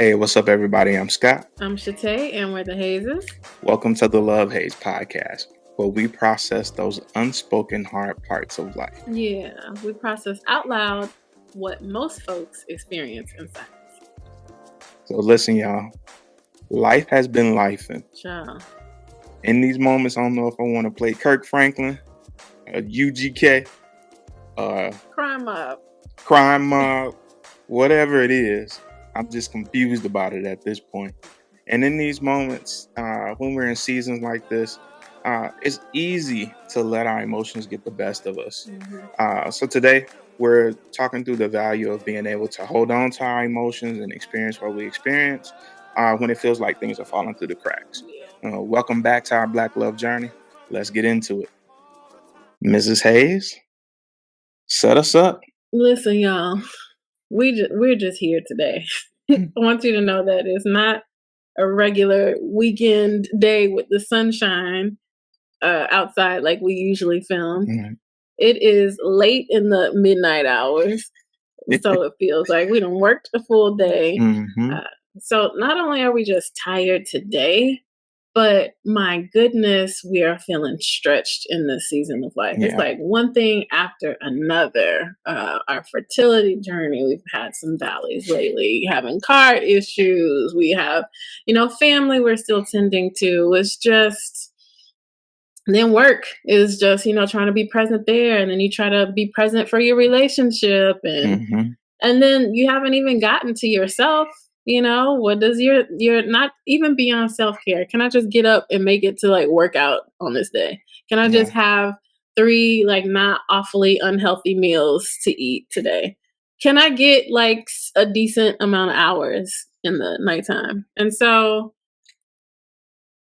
Hey, what's up, everybody? I'm Scott. I'm Shatay, and we're the Hazes. Welcome to the Love Haze podcast, where we process those unspoken hard parts of life. Yeah, we process out loud what most folks experience in silence. So listen, y'all. Life has been lifing. Child. In these moments, I don't know if I want to play Kirk Franklin, UGK, Crime Mob. Crime Mob, whatever it is. I'm just confused about it at this point. And in these moments, when we're in seasons like this, it's easy to let our emotions get the best of us. So today, we're talking through the value of being able to hold on to our emotions and experience what we experience when it feels like things are falling through the cracks. Welcome back to our Black Love Journey. Let's get into it. Mrs. Hayes, set us up. Listen, y'all, we're just here today. I want you to know that it's not a regular weekend day with the sunshine outside like we usually film. Mhm. It is late in the midnight hours, so it feels like we done worked a full day. Mhm. So not only are we just tired today, but my goodness, we are feeling stretched in this season of life. It's Yeah. like one thing after another. Our fertility journey, we've had some valleys lately, having car issues. We have, family we're still tending to. It's just, then work is just, trying to be present there. And then you try to be present for your relationship. Mhm. And then you haven't even gotten to yourself. What does your not even beyond self-care? Can I just get up and make it to like work out on this day? Can I just have 3 like not awfully unhealthy meals to eat today? Can I get like a decent amount of hours in the nighttime? And so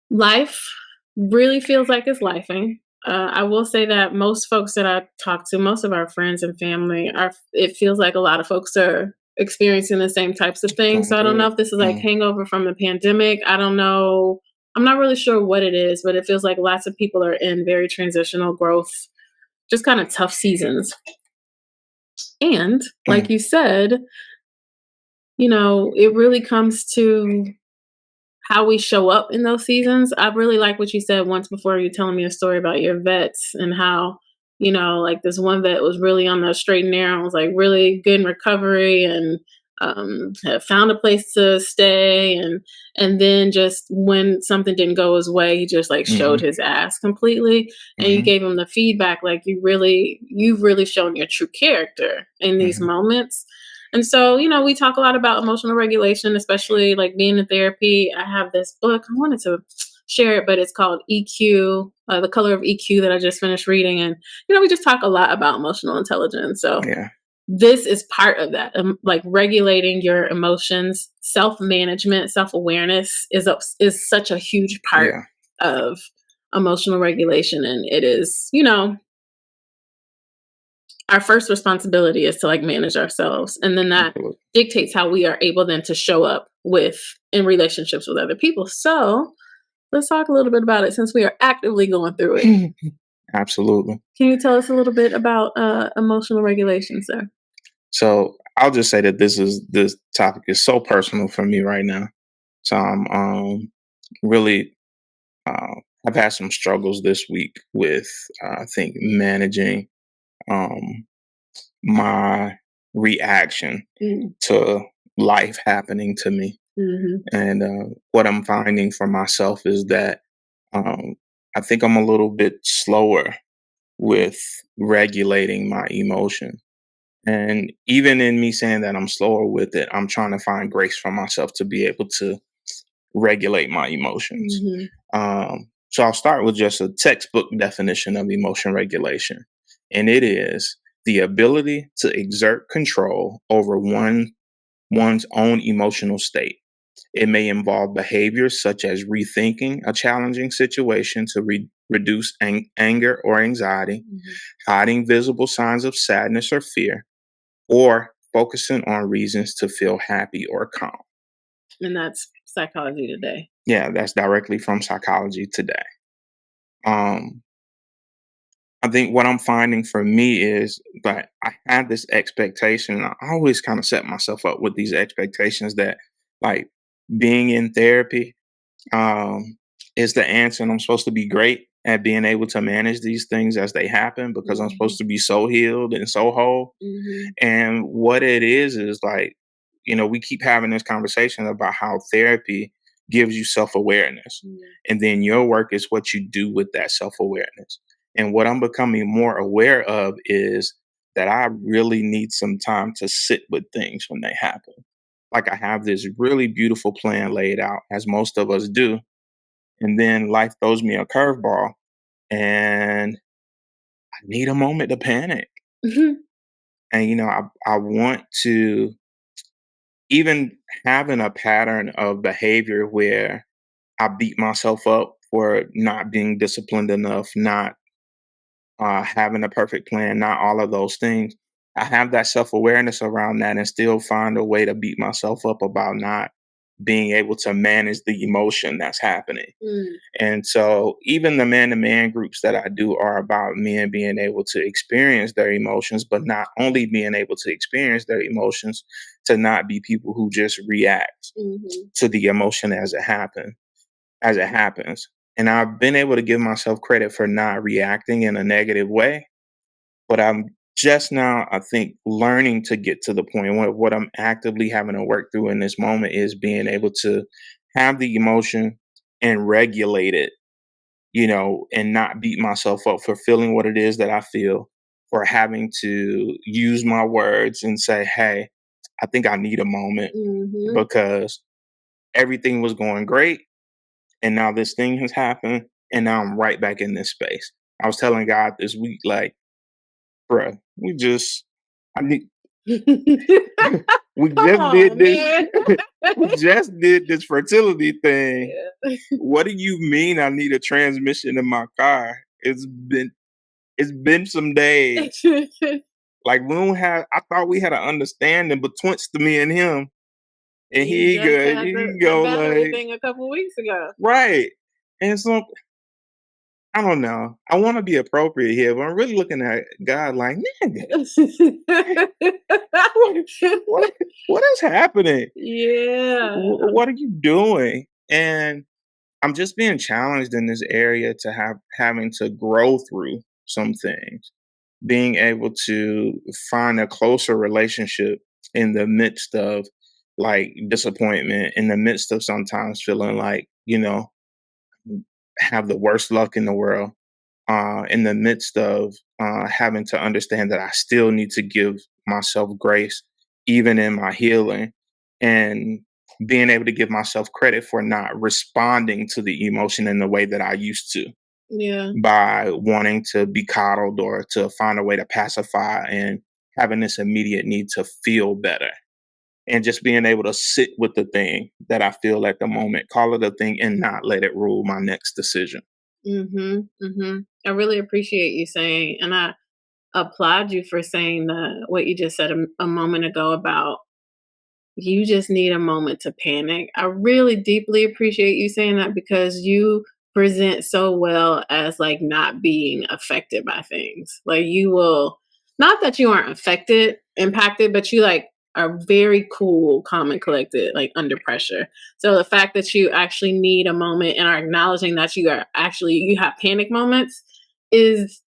life really feels like it's lifing. I will say that most folks that I talk to, most of our friends and family, it feels like a lot of folks are experiencing the same types of things. So I don't know if this is like hangover from the pandemic. I don't know. I'm not really sure what it is, but it feels like lots of people are in very transitional growth, just kind of tough seasons. And like you said, it really comes to how we show up in those seasons. I really like what you said once before. You telling me a story about your vets and how, like this one vet was really on the straight and narrow, was like really good in recovery and had found a place to stay, and then just when something didn't go his way, he just like showed his ass completely. And you gave him the feedback like you've really shown your true character in these moments. And so, we talk a lot about emotional regulation, especially like being in therapy. I have this book. I wanted to share it, but it's called EQ, The Color of EQ, that I just finished reading. And, we just talk a lot about emotional intelligence. So this is part of that, like regulating your emotions, self-management, self-awareness is such a huge part of emotional regulation. And it is, our first responsibility is to like manage ourselves, and then that dictates how we are able then to show up in relationships with other people. So let's talk a little bit about it since we are actively going through it. Absolutely. Can you tell us a little bit about emotional regulation, sir? So I'll just say that this topic is so personal for me right now. So I'm really I've had some struggles this week with I think managing my reaction to life happening to me. And what I'm finding for myself is that I think I'm a little bit slower with regulating my emotion. And even in me saying that I'm slower with it, I'm trying to find grace for myself to be able to regulate my emotions. So I'll start with just a textbook definition of emotion regulation. And it is the ability to exert control over one's own emotional state. It may involve behaviors such as rethinking a challenging situation to reduce anger or anxiety, hiding visible signs of sadness or fear, or focusing on reasons to feel happy or calm. And that's Psychology Today. Yeah, that's directly from Psychology Today. I think what I'm finding for me is that I had this expectation. I always kind of set myself up with these expectations that like being in therapy um, is the answer. And I'm supposed to be great at being able to manage these things as they happen because I'm supposed to be so healed and so whole. And what it is like, we keep having this conversation about how therapy gives you self awareness. And then your work is what you do with that self awareness. And what I'm becoming more aware of is that I really need some time to sit with things when they happen. Like I have this really beautiful plan laid out, as most of us do. And then life throws me a curveball and I need a moment to panic. And, I want to, even having a pattern of behavior where I beat myself up for not being disciplined enough, not having a perfect plan, not all of those things. I have that self awareness around that and still find a way to beat myself up about not being able to manage the emotion that's happening. And so, even the man to man groups that I do are about men being able to experience their emotions, but not only being able to experience their emotions, to not be people who just react to the emotion as it happens. And I've been able to give myself credit for not reacting in a negative way, but I'm just now, I think, learning to get to the point where what I'm actively having to work through in this moment is being able to have the emotion and regulate it, and not beat myself up for feeling what it is that I feel, for having to use my words and say, hey, I think I need a moment because everything was going great. And now this thing has happened. And now I'm right back in this space. I was telling God this week, like, bruh, I need, we just Oh did this. man. We just did this fertility thing. What do you mean I need a transmission in my car? It's been some days. Like I thought we had an understanding betwixt me and him. And You just had he the go battery like, thing a couple weeks ago. right. And so I don't know. I want to be appropriate here, but I'm really looking at God like, nigga, what, what, what is happening? Yeah. What are you doing? And I'm just being challenged in this area to having to grow through some things, being able to find a closer relationship in the midst of like disappointment, in the midst of sometimes feeling like, have the worst luck in the world, in the midst of having to understand that I still need to give myself grace, even in my healing, and being able to give myself credit for not responding to the emotion in the way that I used to, Yeah. by wanting to be coddled or to find a way to pacify and having this immediate need to feel better. And just being able to sit with the thing that I feel at the moment, call it a thing, and not let it rule my next decision. I really appreciate you saying, and I applaud you for saying what you just said a moment ago about you just need a moment to panic. I really deeply appreciate you saying that because you present so well as like not being affected by things. Like you will, not that you aren't impacted, but you like are very cool, calm and collected, like under pressure. So the fact that you actually need a moment and are acknowledging that you have panic moments is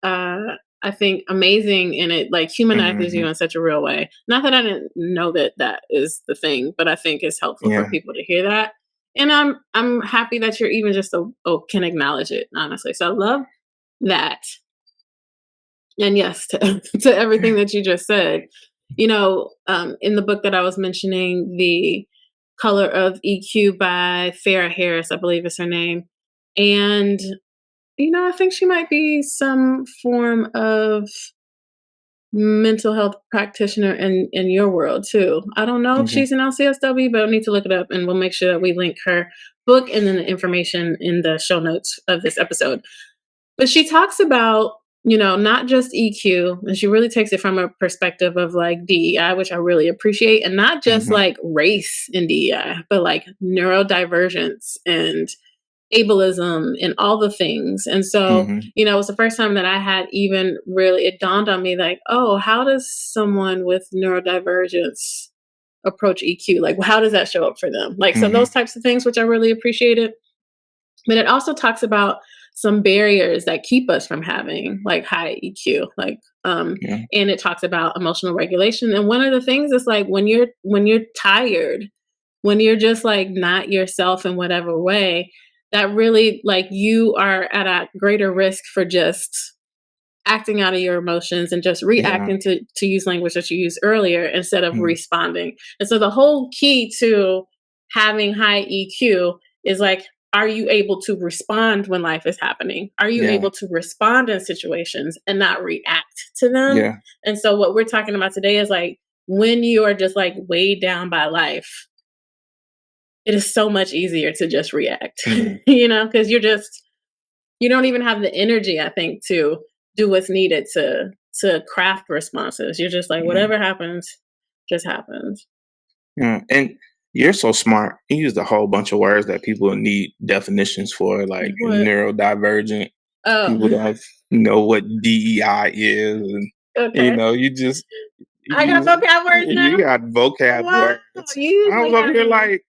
I think amazing, and it like humanizes you Hmm. in such a real way. Not that I didn't know that that is the thing, but I think it's helpful for Yeah. people to hear that. And I'm happy that you're even just can acknowledge it, honestly. So I love that. And yes, to, to everything that you just said. In the book that I was mentioning, The Color of EQ by Farrah Harris, I believe is her name. And I think she might be some form of mental health practitioner in your world too. I don't know if Hmm. she's an LCSW, but I need to look it up and we'll make sure that we link her book and then the information in the show notes of this episode. But she talks about, not just EQ, and she really takes it from a perspective of like DEI, which I really appreciate, and not just Hmm. like race in DEI, but like neurodivergence and ableism and all the things. And so, Hmm. it was the first time that I had even really, it dawned on me like, oh, how does someone with neurodivergence approach EQ? Like, how does that show up for them? Like, so Mhm. those types of things, which I really appreciated. But it also talks about some barriers that keep us from having like high EQ, Yeah. and it talks about emotional regulation. And one of the things is like when you're tired, when you're just like not yourself in whatever way, that really like you are at a greater risk for just acting out of your emotions and just Yeah. reacting to use language that you used earlier instead of Mhm. responding. And so the whole key to having high EQ is like, are you able to respond when life is happening? Are you Yeah. able to respond in situations and not react to them? Yeah. And so what we're talking about today is like when you are just like weighed down by life, it is so much easier to just react, Yeah. because you don't even have the energy, I think, to do what's needed to craft responses. You're just like, Yeah. whatever happens, just happens. Yeah. And you're so smart. You used a whole bunch of words that people need definitions for, like What? neurodivergent. People Oh, don't know what DEI is, and okay. you just I got you vocab words now. you got vocab Wow, words. you I was usually over have here me. like,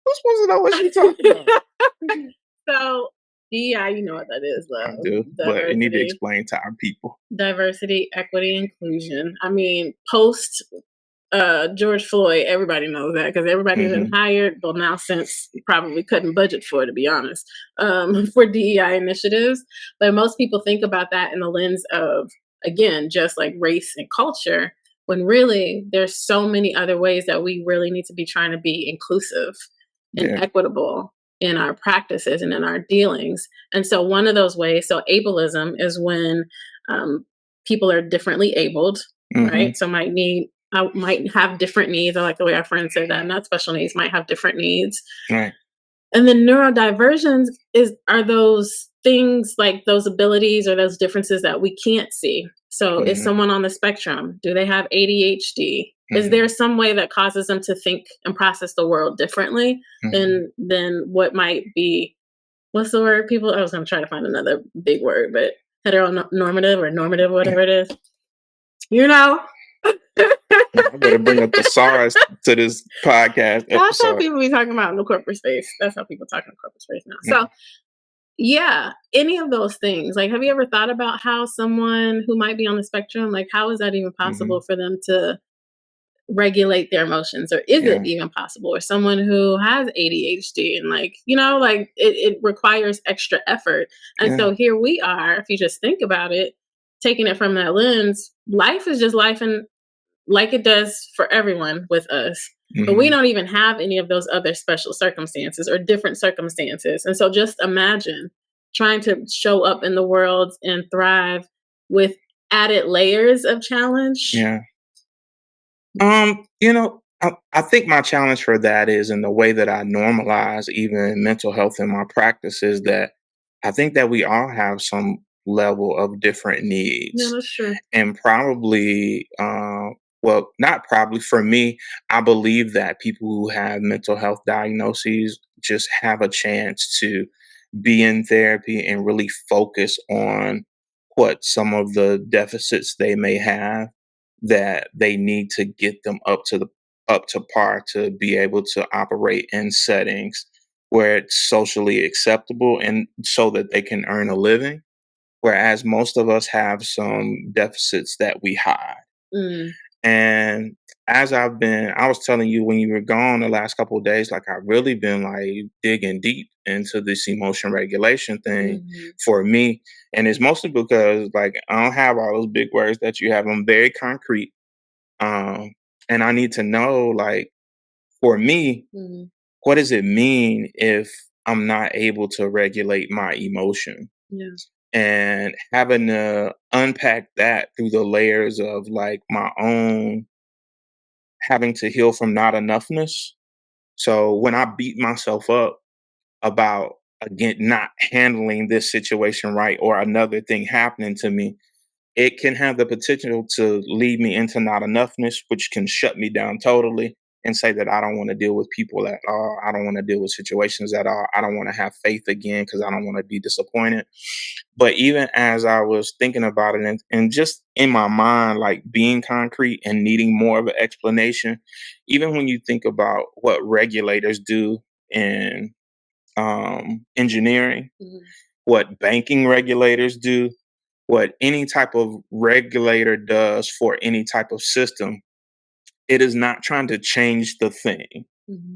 who's supposed to know what she talking about? So DEI, you know what that is, I though. do, but you need to Diversity, explain to our people. diversity, equity, inclusion. I mean, post George Floyd, everybody knows that because everybody's been Hmm. hired. Well, now since probably couldn't budget for it, to be honest, for DEI initiatives. But most people think about that in the lens of, again, just like race and culture, when really there's so many other ways that we really need to be trying to be inclusive and Yeah. equitable in our practices and in our dealings. And so one of those ways, so ableism is when people are differently abled, Hmm. right? So might have different needs. I like the way our friend said that. Not special needs, might have different needs. Right. And then neurodivergence are those things like those abilities or those differences that we can't see. So is Hmm. someone on the spectrum? Do they have ADHD? Is there Hmm. some way that causes them to think and process the world differently Hmm. than what might be, what's the word people, I was going to try to find another big word, but heteronormative or normative, whatever it is. You know, I better bring up the SARS to this podcast that's how episode. people be talking about in the corporate space. That's how people talk in the corporate space now. Mm. So, yeah, any of those things. Like, have you ever thought about how someone who might be on the spectrum, like, how is that even possible Mhm. for them to regulate their emotions? Or is it Yeah. even possible? Or someone who has ADHD and, like, it requires extra effort. And Yeah. so here we are, if you just think about it, taking it from that lens, life is just life and like it does for everyone with us. But we Mhm. don't even have any of those other special circumstances or different circumstances. And so just imagine trying to show up in the world and thrive with added layers of challenge. Yeah. I think my challenge for that is in the way that I normalize even mental health in my practice is that I think that we all have some level of different Yeah, needs. that's true. And probably, well, not probably, for me, I believe that people who have mental health diagnoses just have a chance to be in therapy and really focus on what some of the deficits they may have that they need to get them up to par to be able to operate in settings where it's socially acceptable and so that they can earn a living, whereas most of us have some deficits that we hide. Mm, And I was telling you when you were gone the last couple of days, like I've really been like digging deep into this emotion regulation thing mhm, for me. And it's mostly because like I don't have all those big words that you have. I'm very concrete. Um, and I need to know, like, for me, mhm. what does it mean if I'm not able to regulate my emotion? Yeah. And having to unpack that through the layers of like my own having to heal from not enoughness. So when I beat myself up about again not handling this situation right or another thing happening to me, it can have the potential to lead me into not enoughness, which can shut me down totally and say that I don't want to deal with people at all. I don't want to deal with situations at all. I don't want to have faith again because I don't want to be disappointed. But even as I was thinking about it and just in my mind, like being concrete and needing more of an explanation, even when you think about what regulators do in engineering, what banking regulators do, what any type of regulator does for any type of system, it is not trying to change the thing,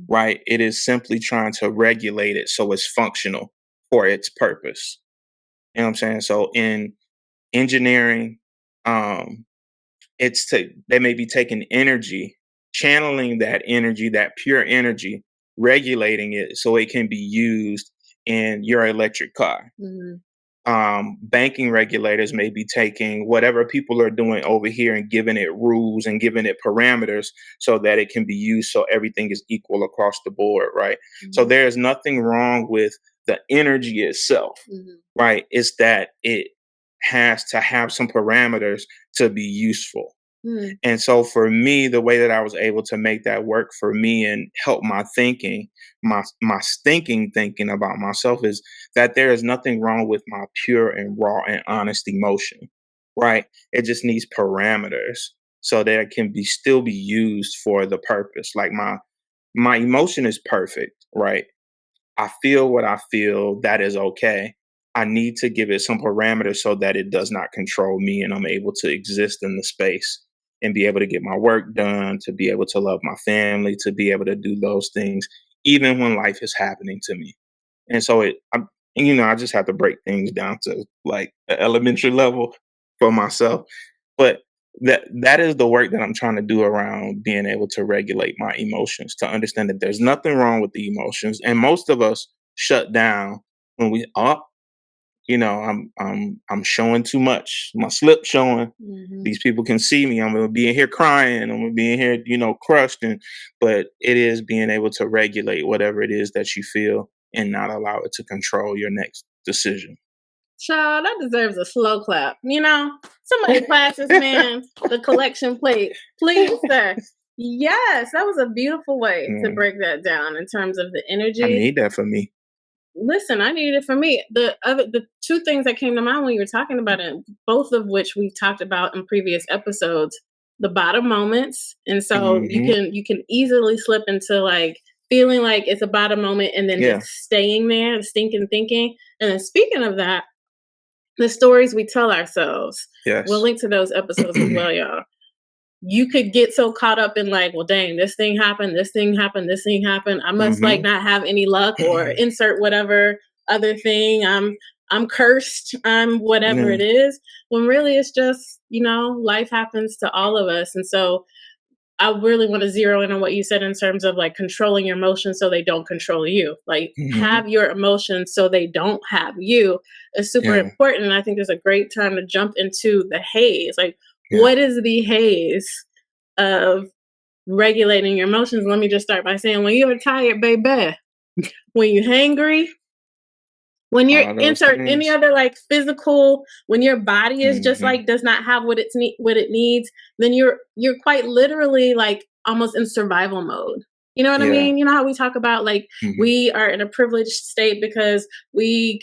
right? It is simply trying to regulate it so it's functional for its purpose. You know what I'm saying? So in engineering, um, they may be taking energy, channeling that energy, that pure energy, regulating it so it can be used in your electric car. Banking regulators may be taking whatever people are doing over here and giving it rules and giving it parameters so that it can be used so everything is equal across the board, right? So there's nothing wrong with the energy itself, right? It's that it has to have some parameters to be useful. And so for me, the way that I was able to make that work for me and help my thinking, my stinking thinking about myself is that there is nothing wrong with my pure and raw and honest emotion, right? It just needs parameters so that it can be still be used for the purpose. Like my emotion is perfect, right? I feel what I feel. That is okay. I need to give it some parameters so that it does not control me and I'm able to exist in the space and be able to get my work done, to be able to love my family, to be able to do those things, even when life is happening to me. And so I just have to break things down to like an elementary level for myself. But that is the work that I'm trying to do around being able to regulate my emotions, to understand that there's nothing wrong with the emotions. And most of us shut down when we I'm showing too much. My slip showing. These people can see me. I'm gonna be in here crying. I'm gonna be in here, crushed. But it is being able to regulate whatever it is that you feel and not allow it to control your next decision. Child, that deserves a slow clap. Somebody pass this man the collection plate, please, sir. Yes, that was a beautiful way to Mm, break that down in terms of the I energy. need that for me. Listen, I needed it for me. The two things that came to mind when you were talking about it, both of which we've talked about in previous episodes, the bottom moments. And so you Hmm. can easily slip into like feeling like it's a bottom moment and then just Yeah. staying there, stinking thinking. And then speaking of that, the stories we tell ourselves. We'll Yes. link to those episodes as well, y'all. You could get so caught up in like, well, dang, this thing happened, this thing happened, this thing happened. I must like Hmm. not have any luck or insert whatever other thing. I'm cursed. I'm whatever Yeah. it is. When really it's just, life happens to all of us. And so I really want to zero in on what you said in terms of like controlling your emotions so they don't control you. Like Hmm. have your emotions so they don't have you is super Yeah. important. And I think there's a great time to jump into the haze. Like, Yeah. what is the haze of regulating your emotions? Let me just start by saying when you're tired, baby, when you're hangry, when you're All those insert any things. other like physical, when your body is just Hmm. like does not have what it needs, then you're quite literally like almost in survival mode. You know what I Yeah. mean? You know how we talk about like Hmm. we are in a privileged state because we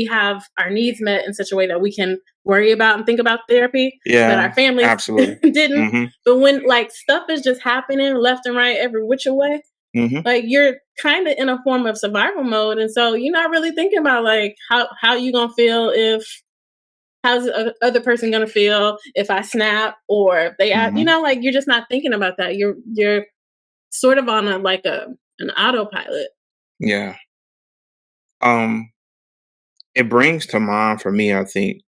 have our needs met in such a way that we can worry about and think about therapy, but our Yeah. families Absolutely. didn't. Hmm. But when like stuff is just happening left and right every which way, Hmm. like you're kind of in a form of survival mode, and so you're not really thinking about like how you gonna feel if how's the other person gonna feel if I snap or if they ask, Hmm. like you're just not thinking about that. You're sort of on a like a an autopilot. Yeah. Um, it brings to mind for me, I think,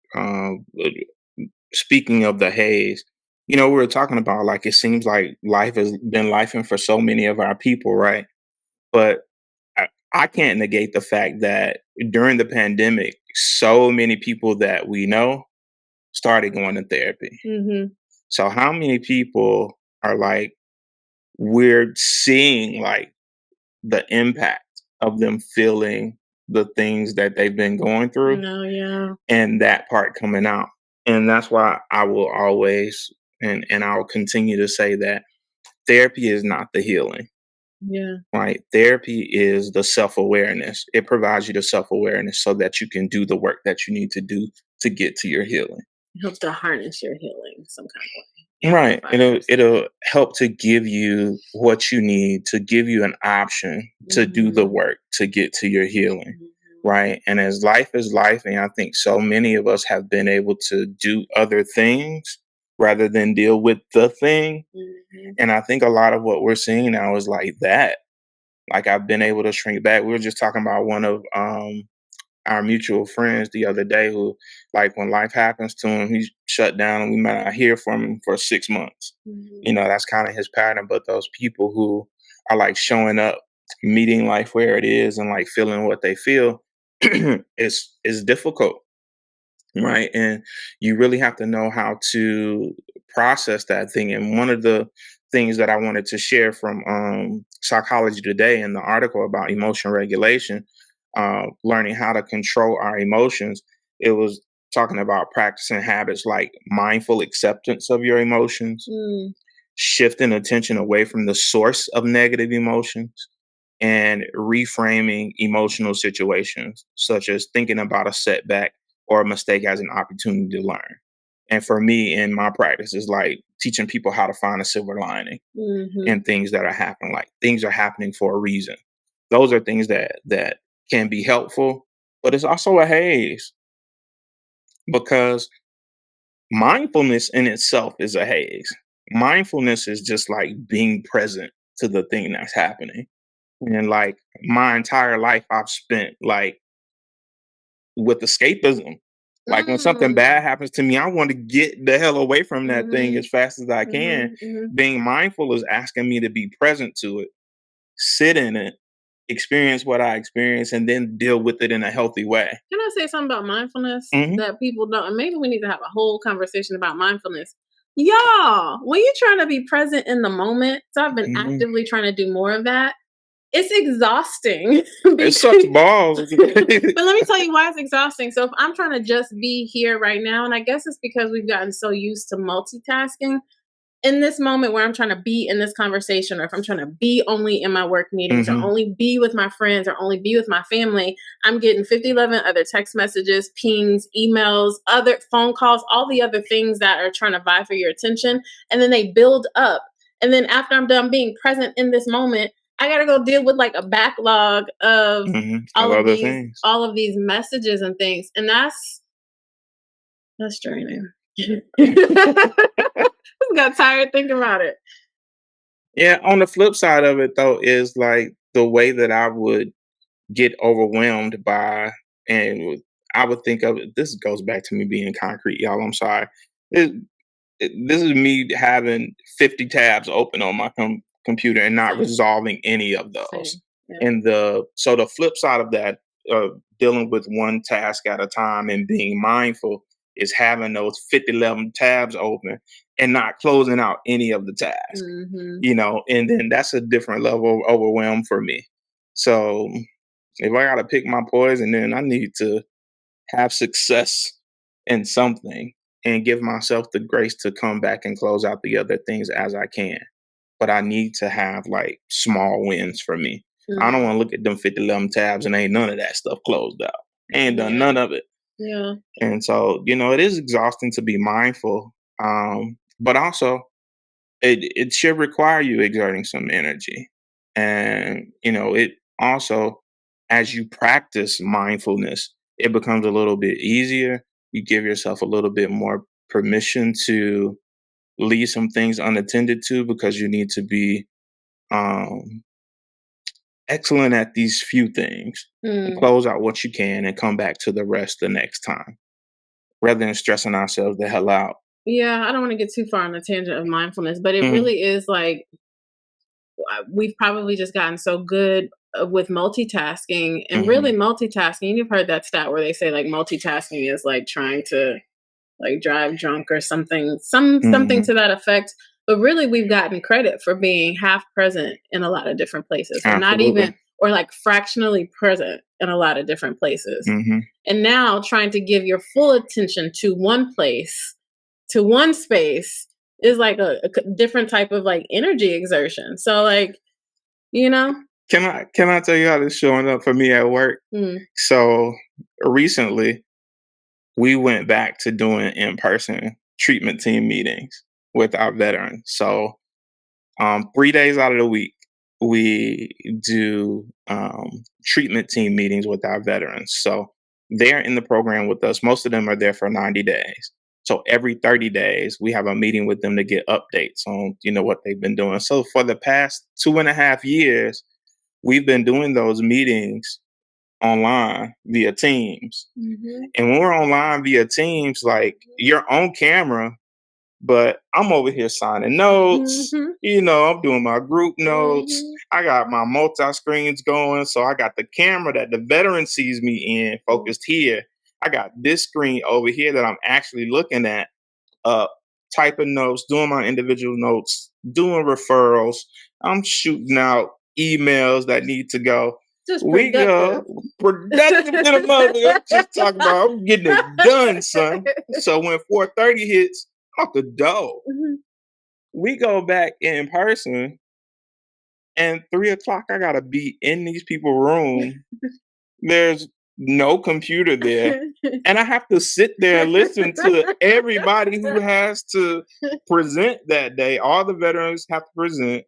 speaking of the haze, we were talking about like it seems like life has been lifing for so many of our people, right? But I can't negate the fact that during the pandemic, so many people that we know started going to therapy. Hmm. So how many people are like we're seeing like the impact of them feeling the things that they've been going through No, yeah. and that part coming out. And that's why I will always and I'll continue to say that therapy is not the healing. Yeah. Right? Therapy is the self-awareness. It provides you the self-awareness so that you can do the work that you need to do to get to your healing. It helps to harness your healing some kind of way. Right. It'll Amplifiers. it'll help to give you what you need, to give you an option to do the Mhm. work to get to your healing. Mhm. Right. And as life is life, and I think so many of us have been able to do other things rather than deal with the thing. Mhm. And I think a lot of what we're seeing now is like that. Like I've been able to shrink back. We were just talking about one of our mutual friends the other day who, like, when life happens to him, he's shut down and we might not hear from him for 6 months. Mhm. You know, that's kind of his pattern. But those people who are like showing up, meeting life where it is and like feeling what they feel, is difficult, right? And you really have to know how to process that thing. And one of the things that I wanted to share from Psychology Today in the article about emotion regulation, learning how to control our emotions, it was talking about practicing habits like mindful acceptance of your emotions, Mm. shifting attention away from the source of negative emotions, and reframing emotional situations, such as thinking about a setback or a mistake as an opportunity to learn. And for me, in my practice, is like teaching people how to find a silver lining in Mhm. things that are happening. Like things are happening for a reason. Those are things that can be helpful, but it's also a haze because mindfulness in itself is a haze. Mindfulness is just like being present to the thing that's happening. And like my entire life I've spent like with escapism. Like when something Mm. bad happens to me, I want to get the hell away from that thing as Mhm. fast as I can. Mhm. Mhm. Being mindful is asking me to be present to it, sit in it, experience what I experience, and then deal with it in a healthy way. Can I say something about mindfulness Hmm. that people don't? And maybe we need to have a whole conversation about mindfulness. Y'all, when you're trying to be present in the moment, so I've been Hmm. actively trying to do more of that. It's exhausting It sucks because balls. but let me tell you why it's exhausting. So if I'm trying to just be here right now, and I guess it's because we've gotten so used to multitasking, in this moment where I'm trying to be in this conversation, or if I'm trying to be only in my work meetings, or Hmm. only be with my friends, or only be with my family, I'm getting 50, 11 other text messages, pings, emails, other phone calls, all the other things that are trying to vie for your attention. And then they build up. And then after I'm done being present in this moment, I gotta go deal with like a backlog of Hmm. Of all of other these, things. all of these messages and things. And that's draining. I got tired thinking about it. Yeah. On the flip side of it, though, is like the way that I would get overwhelmed by, and I would think of it. This goes back to me being concrete, y'all. I'm sorry. This, this is me having 50 tabs open on my computer and not Same. resolving any of those. Same. Yeah. And the flip side of that, dealing with one task at a time and being mindful, is having those 50 11 tabs open and not closing out any of the tasks. Mhm. You know, and then that's a different level of overwhelm for me. So if I gotta pick my poison, then I need to have success in something and give myself the grace to come back and close out the other things as I can. But I need to have like small wins for me. I don't Mhm. want to look at them 50 11 tabs and ain't none of that stuff closed out. Ain't done Yeah. none of it. Yeah. And so, you know, it is exhausting to be mindful. But also it should require you exerting some energy. And, you know, it also, as you practice mindfulness, it becomes a little bit easier. You give yourself a little bit more permission to leave some things unattended to because you need to be um, excellent at these few things and Mm. close out what you can and come back to the rest the next time rather than stressing ourselves the hell out. Yeah, I don't wanna get too far on the tangent of mindfulness, but it Mm, really is like we've probably just gotten so good with multitasking, and really mhm, multitasking. You've heard that stat where they say like multitasking is like trying to like drive drunk or something, something mhm. to that effect. But really, we've gotten credit for being half present in a lot of different places, or not even, Absolutely. or like fractionally present in a lot of different places. Mhm. And now trying to give your full attention to one place, to one space, is like a different type of like energy exertion. So like you know? Can I tell you how this showing up for me at work? Mm. So recently, we went back to doing in-person treatment team meetings with our veterans. So 3 days out of the week, we do treatment team meetings with our veterans. So they're in the program with us. Most of them are there for 90 days. So every 30 days, we have a meeting with them to get updates on, what they've been doing. So for the past 2.5 years, we've been doing those meetings online via Teams. Mm-hmm. And when we're online via Teams, like you're on camera, but I'm over here signing notes. Mm-hmm. I'm doing my group notes. Mm-hmm. I got my multi screens going. So I got the camera that the veteran sees me in focused here. I got this screen over here that I'm actually looking at, uh, typing notes, doing my individual notes, doing referrals. I'm shooting out emails that need to go. Just We go productive to the mother. I'm just talking about I'm getting it done, son. So when 4:30 hits, out the door. Mm-hmm. We go back in person, and 3 o'clock I gotta be in these people's room. There's no computer there. And I have to sit there and listen to everybody who has to present that day. All the veterans have to present.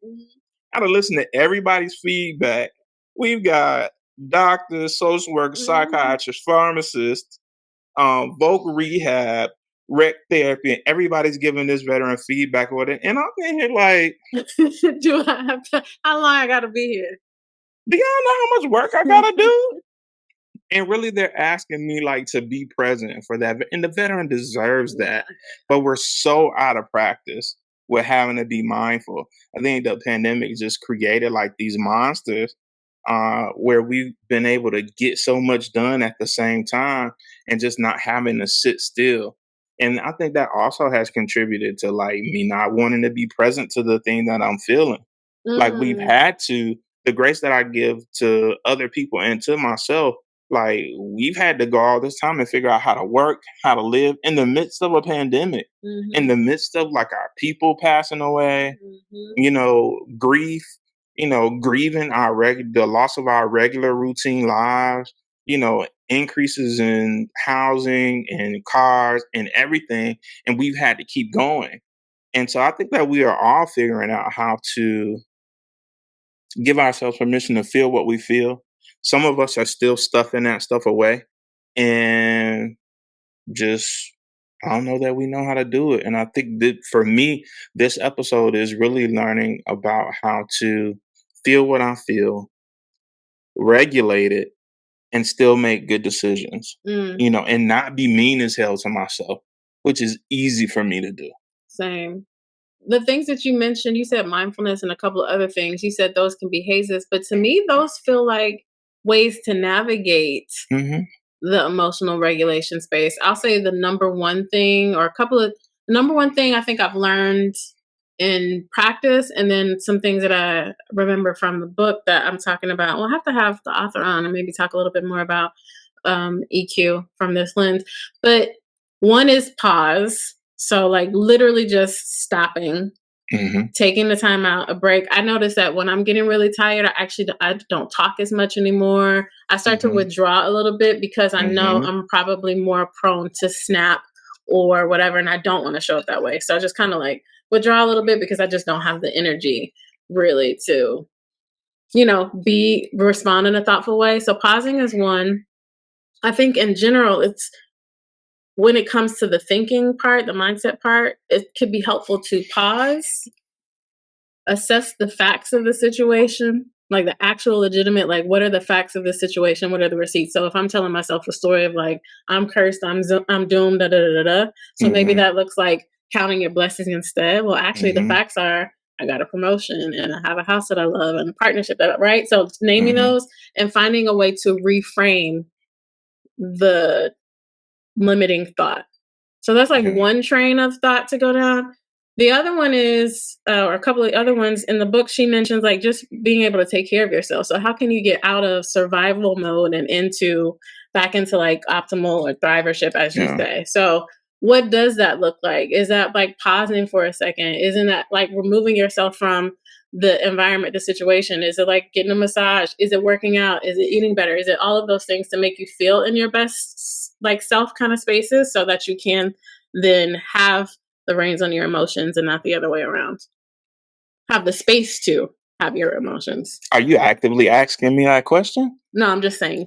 I gotta listen to everybody's feedback. We've got doctors, social workers, psychiatrists, pharmacists, vocal rehab, rec therapy, and everybody's giving this veteran feedback with it. And I'm in here like, do I have to? How long I gotta be here? do y'all know how much work I gotta do? And really, they're asking me like to be present for that. And the veteran deserves that. But we're so out of practice with having to be mindful. I think the pandemic just created like these monsters where we've been able to get so much done at the same time and just not having to sit still. And I think that also has contributed to like me not wanting to be present to the thing that I'm feeling. Like we've had to, the grace that I give to other people and to myself, like we've had to go all this time and figure out how to work, how to live in the midst of a pandemic, in the midst of like our people passing away, grief, grieving the loss of our regular routine lives, increases in housing and cars and everything. And we've had to keep going. And so I think that we are all figuring out how to give ourselves permission to feel what we feel. Some of us are still stuffing that stuff away and just I don't know that we know how to do it. And I think that for me, this episode is really learning about how to feel what I feel, regulate it, and still make good decisions, and not be mean as hell to myself, which is easy for me to do. Same. The things that you mentioned, you said mindfulness and a couple of other things. You said those can be hazes, but to me, those feel like ways to navigate the emotional regulation space. I'll say the number one thing, or the number one thing I think I've learned in practice, and then some things that I remember from the book that I'm talking about. We'll have to have the author on and maybe talk a little bit more about EQ from this lens. But one is pause. So like literally just stopping, taking the time out, a break. I notice that when I'm getting really tired, I don't talk as much anymore. I start to withdraw a little bit because I know I'm probably more prone to snap or whatever, and I don't want to show it that way. So I just kind of like withdraw a little bit because I just don't have the energy really to, respond in a thoughtful way. So pausing is one. I think in general, it's when it comes to the thinking part, the mindset part, it could be helpful to pause, assess the facts of the situation, like the actual legitimate, like what are the facts of the situation? What are the receipts? So if I'm telling myself a story of like, I'm cursed, I'm doomed, da, da, da, da, da. So maybe that looks like counting your blessings instead. Well, actually the facts are, I got a promotion and I have a house that I love and a partnership right? So naming those and finding a way to reframe the limiting thought. So that's like one train of thought to go down. The other one is, or a couple of other ones in the book, she mentions like just being able to take care of yourself. So how can you get out of survival mode and back into like optimal or thrivership, as you say? So what does that look like? Is that like pausing for a second? Isn't that like removing yourself from the environment, the situation? Is it like getting a massage? Is it working out? Is it eating better? Is it all of those things to make you feel in your best like self kind of spaces so that you can then have the reins on your emotions and not the other way around? Have the space to have your emotions. Are you actively asking me that question? No, I'm just saying.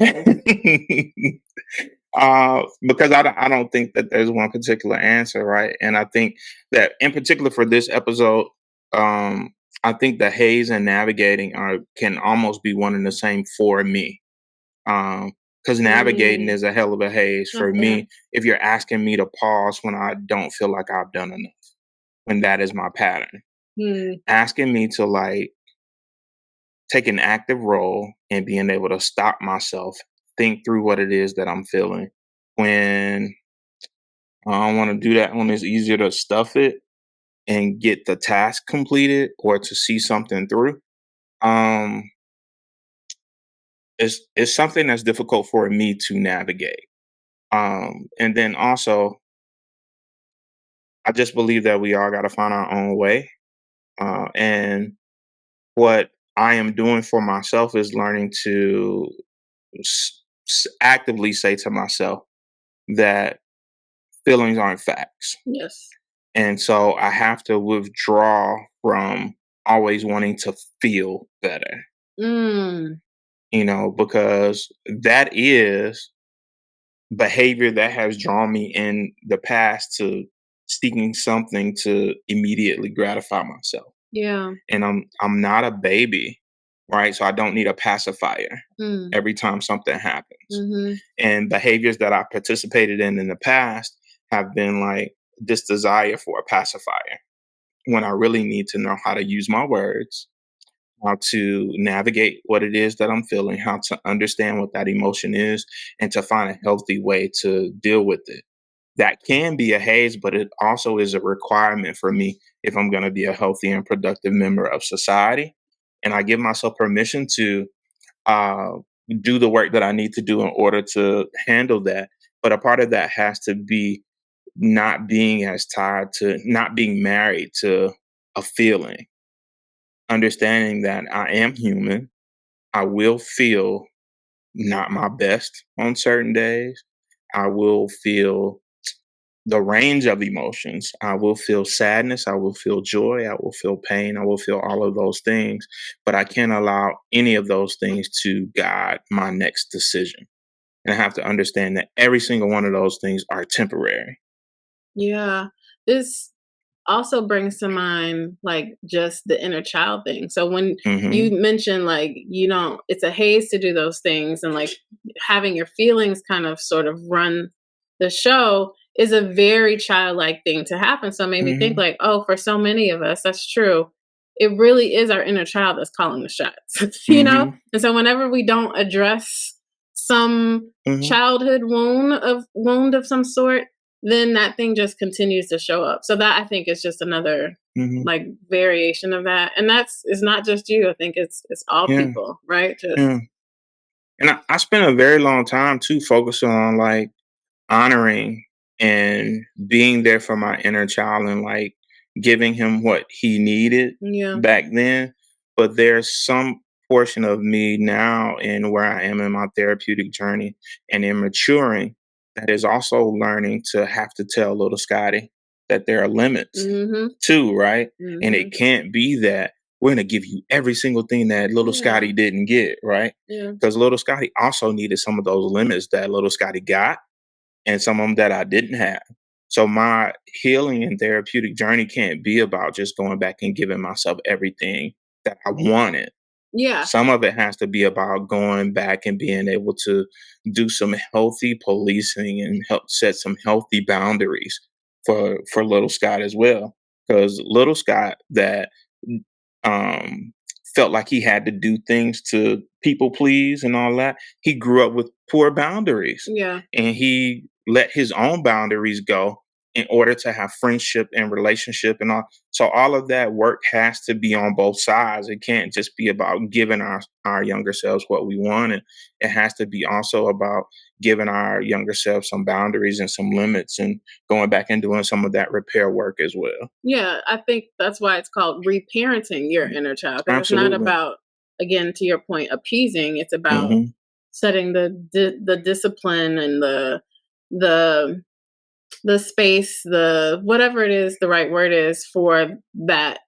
Because I don't think that there's one particular answer, right? And I think that in particular for this episode, um, I think the haze and navigating can almost be one and the same for me. Because navigating Mm, is a hell of a haze for okay. me. If you're asking me to pause when I don't feel like I've done enough, when that is my pattern, Mm, asking me to like take an active role in being able to stop myself, think through what it is that I'm feeling. When I don't want to do that, when it's easier to stuff it and get the task completed or to see something through, um, it's something that's difficult for me to navigate. And then also, I just believe that we all got to find our own way. And what I am doing for myself is learning to actively say to myself that feelings aren't facts. yes. And so I have to withdraw from always wanting to feel better, Mm, because that is behavior that has drawn me in the past to seeking something to immediately gratify myself. yeah. And I'm not a baby, right? So I don't need a pacifier Mm, every time something happens. mhm. And behaviors that I participated in the past have been like this desire for a pacifier when I really need to know how to use my words, how to navigate what it is that I'm feeling, how to understand what that emotion is, and to find a healthy way to deal with it. That can be a haze, but it also is a requirement for me if I'm going to be a healthy and productive member of society. And I give myself permission to uh, do the work that I need to do in order to handle that. But a part of that has to be not being as tied to, not being married to a feeling, understanding that I am human. I will feel not my best on certain days. I will feel the range of emotions. I will feel sadness. I will feel joy. I will feel pain. I will feel all of those things. But I can't allow any of those things to guide my next decision. And I have to understand that every single one of those things are temporary. Yeah. This also brings to mind like just the inner child thing. So when you Hmm. mention like you don't it's a haze to do those things and like having your feelings kind of sort of run the show is a very childlike thing to happen. So it made me think Hmm. like, oh, for so many of us, that's true. It really is our inner child that's calling the shots, you know? Hmm. And so whenever we don't address some Hmm. childhood wound of some sort, then that thing just continues to show up. So that I think is just another Hmm. like variation of that. And that's it's not just you. I think it's all Yeah. people, right? Just Yeah. And I spent a very long time too focusing on like honoring and being there for my inner child and like giving him what he needed yeah. back then. But there's some portion of me now in where I am in my therapeutic journey and in maturing that is also learning to have to tell little Scotty that there are limits Mhm. too, right? And it Mhm. can't be that we're going to give you every single thing that little Yeah. Scotty didn't get, right? Yeah. Because little Scotty also needed some of those limits that little Scotty got and some of them that I didn't have. So my healing and therapeutic journey can't be about just going back and giving myself everything that I wanted. Yeah. Some of it has to be about going back and being able to do some healthy policing and help set some healthy boundaries for little Scott as well. Because little Scott that um, felt like he had to do things to people please and all that, he grew up with poor boundaries Yeah. and he let his own boundaries go in order to have friendship and relationship and all. So all of that work has to be on both sides. It can't just be about giving our younger selves what we want. And it has to be also about giving our younger selves some boundaries and some limits and going back and doing some of that repair work as well. Yeah, I think that's why it's called reparenting your inner child, because it's not Absolutely. about, again, to your point, appeasing. It's about Hmm. setting the discipline and the the space, the whatever it is, the right word is for that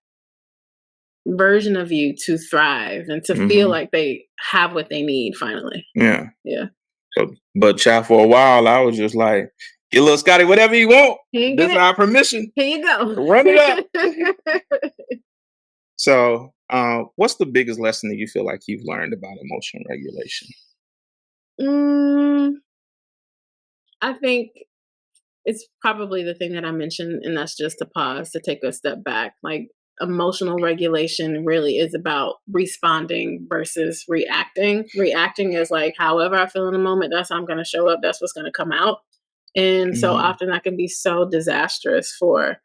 version of you to thrive and to feel Hmm. like they have what they need finally. Yeah. Yeah. So, but child, for a while, I was just like, get little Scotty whatever you want. Here you This get is it. our permission. Here you Run it up. go. So, what's the biggest lesson that you feel like you've learned about emotional regulation? mm, I think it's probably the thing that I mentioned, and that's just to pause, to take a step back. Like, emotional regulation really is about responding versus reacting. Reacting is like, however I feel in the moment, that's how I'm going to show up, that's what's going to come out. And so Hmm. often that can be so disastrous for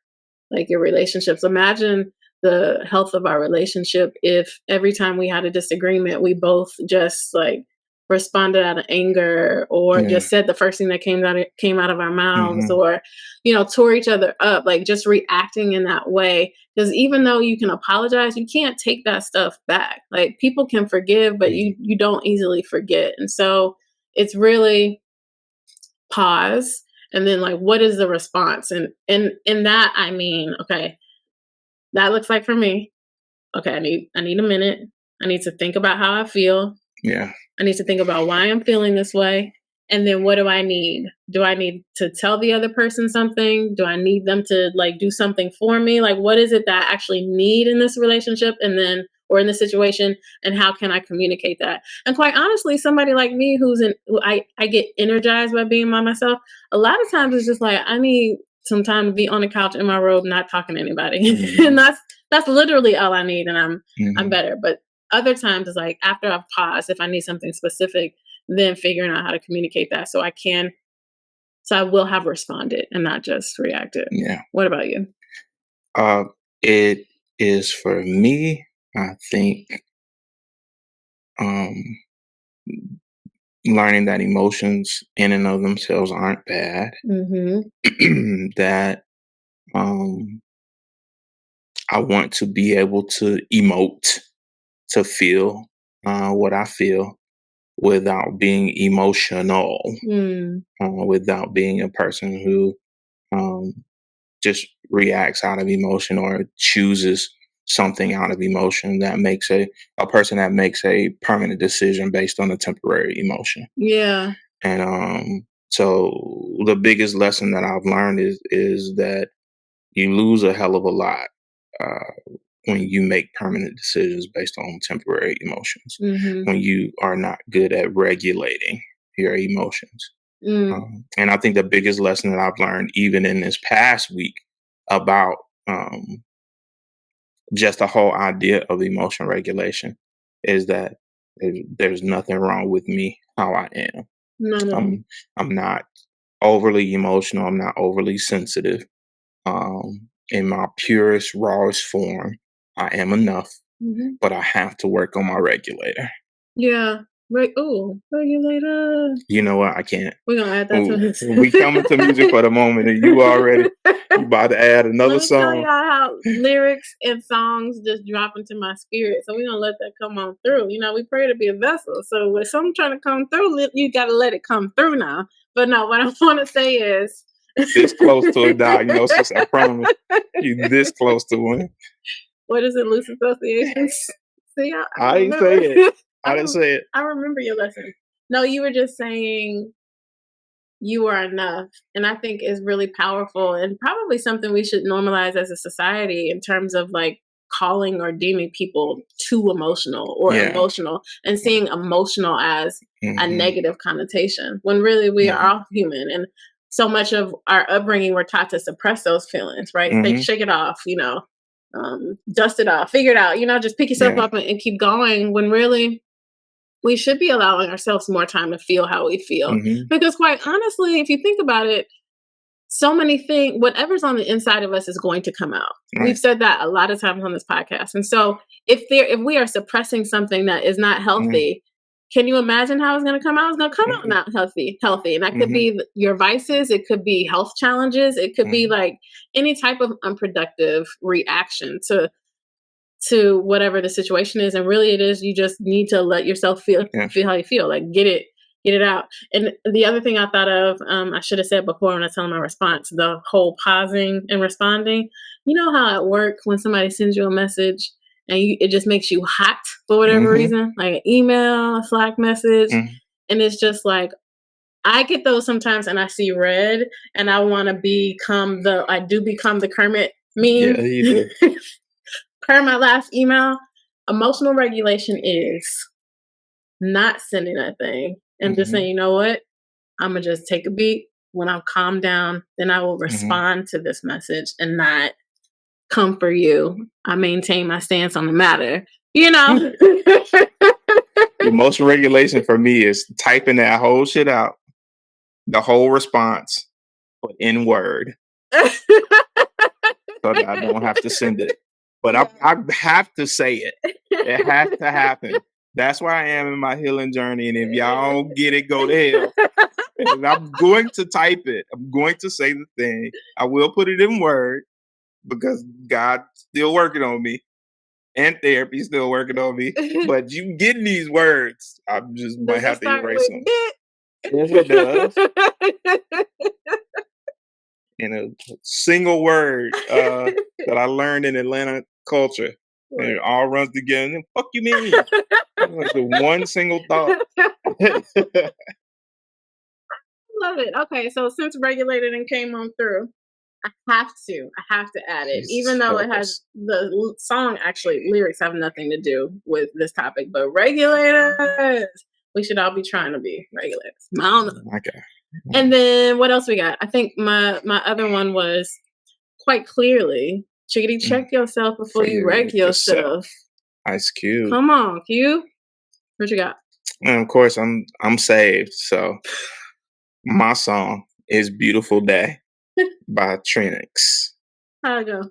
like your relationships. Imagine the health of our relationship if every time we had a disagreement, we both just like responded out of anger or Yeah. just said the first thing that came out of our mouths, Hmm. or tore each other up, like just reacting in that way. Because even though you can apologize, you can't take that stuff back. Like, people can forgive, but you don't easily forget. And so it's really pause, and then like, what is the response? And in that, I mean, okay, that looks like for me, okay, I need a minute. I need to think about how I feel. Yeah. I need to think about why I'm feeling this way. And then what do I need? Do I need to tell the other person something? Do I need them to like do something for me? Like, what is it that I actually need in this relationship, and then, or in this situation, and how can I communicate that? And quite honestly, somebody like me I get energized by being by myself. A lot of times it's just like, I need some time to be on the couch in my robe, not talking to anybody. And Hmm. that's literally all I need, and I'm Hmm. better. But other times it's like, after I've paused, if I need something specific, then figuring out how to communicate that so I will have responded and not just reacted. Yeah. What about you? Uh, it is for me. I think um, learning that emotions in and of themselves aren't bad. Mhm. That um, I want to be able to emote, to feel what I feel without being emotional, Mm. without being a person who um, just reacts out of emotion or chooses something out of emotion, that makes a person that makes a permanent decision based on a temporary emotion. Yeah. And so the biggest lesson that I've learned is that you lose a hell of a lot when you make permanent decisions based on temporary emotions, Mhm. when you are not good at regulating your emotions. Mm. And I think the biggest lesson that I've learned, even in this past week, about um, just the whole idea of emotion regulation, is that there's nothing wrong with me how I am. Not at all. I'm not overly emotional. I'm not overly sensitive. In my purest, rawest form, I am enough, Mhm. but I have to work on my regulator. Yeah. Right. Oh, regulator. You know what? I can't. We're gonna add that to Ooh, this. we coming to music for the moment, and you about to add another Let me tell y'all song. how lyrics and songs just drop into my spirit. So we're gonna let that come on through. We pray to be a vessel. So when something trying to come through, you gotta let it come through now. But no, what I wanna say is This close to a diagnosis, I promise. You this close to one. what is it, loose associations? See, I I ain't say remember. it. I, I didn't say it. I remember your lesson. No, you were just saying you are enough. And I think is really powerful, and probably something we should normalize as a society, in terms of like calling or deeming people too emotional or Yeah. emotional, and seeing emotional as a Hmm. negative connotation, when really we are Yeah. all human. And so much of our upbringing, we're taught to suppress those feelings, right? Hmm. Shake it off, dust it off, figure it out, just pick yourself Yeah. up and keep going, when really we should be allowing ourselves more time to feel how we feel. Hmm. Because quite honestly, if you think about it, so many things, whatever's on the inside of us is going to come out. Right. We've said that a lot of times on this podcast. And so if we are suppressing something that is not healthy, can you imagine how it's going to come out? It's going to come out not healthy. And that could be your vices. It could be health challenges. It could be like any type of unproductive reaction to whatever the situation is. And really it is, you just need to let yourself feel how you feel, like get it out. And the other thing I thought of, I should have said before when I tell my response, the whole pausing and responding. You know how at work when somebody sends you a message and it just makes you hot for whatever reason, like an email, a Slack message. And it's just like, I get those sometimes and I see red and I want to become the Kermit meme. Yeah, you do. Per my last email, emotional regulation is not sending that thing and just saying, you know what, I'm going to just take a beat. When I'm calmed down, then I will respond to this message and not come for you. I maintain my stance on the matter, you know? Emotional regulation for me is typing that whole shit out, the whole response, but in Word. So that I don't have to send it. But I have to say it. It has to happen. That's where I am in my healing journey. And if y'all don't get it, go to hell. And I'm going to type it. I'm going to say the thing. I will put it in Word because God's still working on me. And therapy's still working on me. But you getting these words, I just might have to erase them. Yes, it does. In a single word that I learned in Atlanta culture. And it all runs together. And fuck you mean? Like the one single thought. Love it. Okay, so since regulated and came on through, I have to add it. Jesus, even though it has the song, actually lyrics have nothing to do with this topic, but regulators, we should all be trying to be regulators. I don't know. Okay. And then what else we got? I think my other one was quite clearly, chickadee, check yourself before you wreck yourself. Ice Cube. Come on, Q. What you got? And of course, I'm saved. So my song is "Beautiful Day" by Trinix. How'd it go?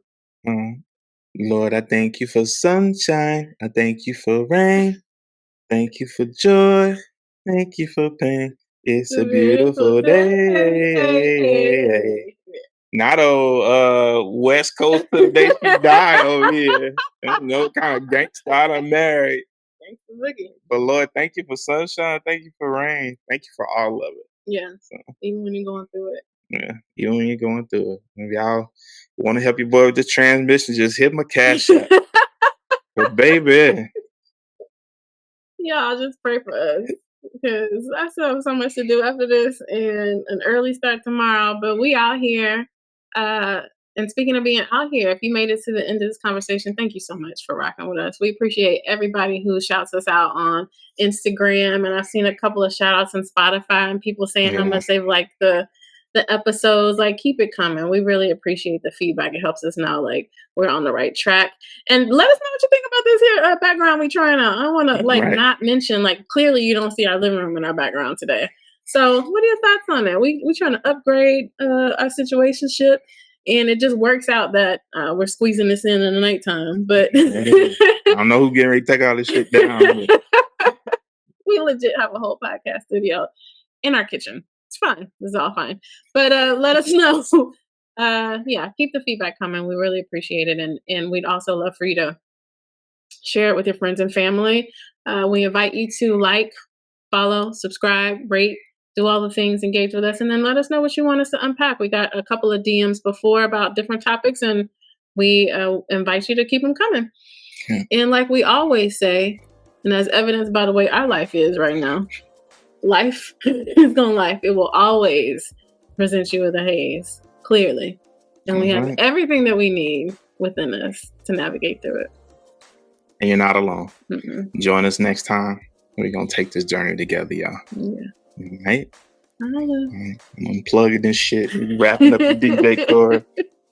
Lord, I thank you for sunshine. I thank you for rain. Thank you for joy. Thank you for pain. It's a beautiful day. Not West Coast to the day she died over here. No kind of gangsta I'm married. But Lord, thank you for sunshine. Thank you for rain. Thank you for all of it. Yeah. So, even when you're going through it. Yeah. Even when you're going through it. If y'all want to help your boy with the transmission, just hit my cash app. But baby. Y'all just pray for us. Because I still have so much to do after this and an early start tomorrow. But we out here. And speaking of being out here, if you made it to the end of this conversation, thank you so much for rocking with us. We appreciate everybody who shouts us out on Instagram. And I've seen a couple of shout outs on Spotify and people saying how much they've liked the episodes. Like, keep it coming. We really appreciate the feedback. It helps us know like we're on the right track. And let us know what you think about this here background we trying out. I want to not mention, like, clearly you don't see our living room in our background today. So what are your thoughts on that? We trying to upgrade our situationship, and it just works out that we're squeezing this in the nighttime. But I don't know who's getting ready to take all this shit down. We legit have a whole podcast studio in our kitchen. It's fine. It's all fine. But let us know. Keep the feedback coming. We really appreciate it. And we'd also love for you to share it with your friends and family. We invite you to like, follow, subscribe, rate, do all the things, engage with us, and then let us know what you want us to unpack. We got a couple of DMs before about different topics, and we invite you to keep them coming. Yeah. And like we always say, and as evidenced by the way our life is right now, life is gonna life. It will always present you with a haze, clearly. And we have everything that we need within us to navigate through it. And you're not alone. Join us next time. We're going to take this journey together, y'all. Yeah. All right? I'm unplugging this shit. Wrapping up the DJ cord.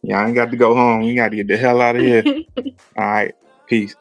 Yeah, I ain't got to go home. We got to get the hell out of here. All right. Peace.